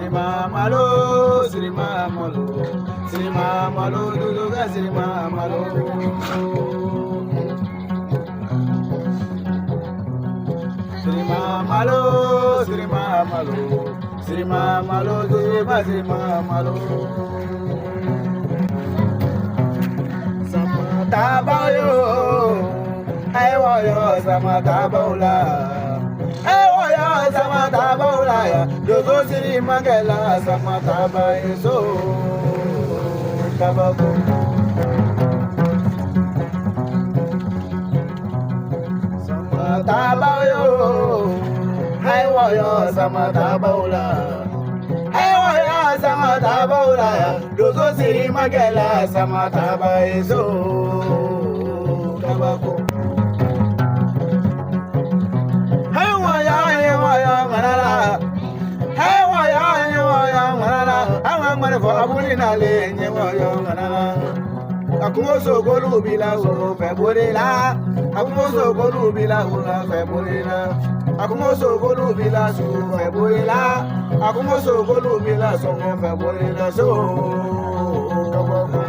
Malo, Sri Mamalo, Sri Mamalo, Duduga, Sri Mamalo. Sri Mamalo, Sri Mamalo, Sri Mamalo, Duduga, Sri Mamalo. Samatabayo, Ayo, Samatabaula. Samatabaula ya dogo siri magela samataba so kabako samatabayo ayo samatabaula samatabaula ya dogo siri magela samataba so kabako Akumoso golu bila wo feborela akumoso golu bila wo feborela akumoso golu bila su feborela akumoso golu bila su feborela so kabako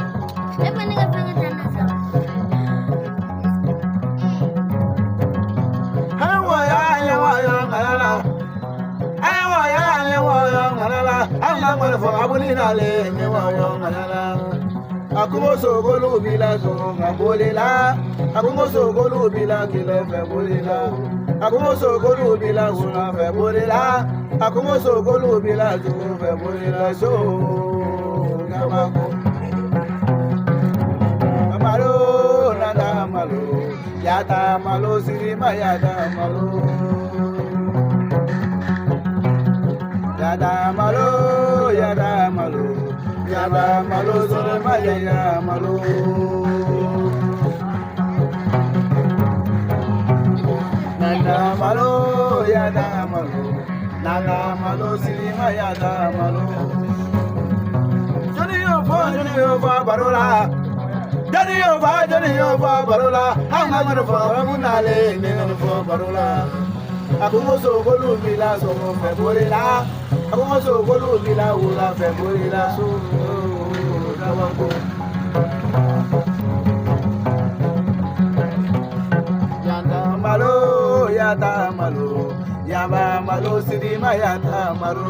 Akumoso golu bila so ngabolela akumoso golu bila kile febolela akumoso golu bila una febolela akumoso golu bila so febolela so gamako amalo nada malo yata malo sirima yata malo yada malo yada malo yada malo sore maya malo nada malo yada malo nada malo sirima yada malo joni yo fa barola joni yo fa barola hanga maro fa munale ne fa barola akumoso golu bila so feborela akumoso golu bila ula feborela so kabako yata malo yaba malo sirima yata malo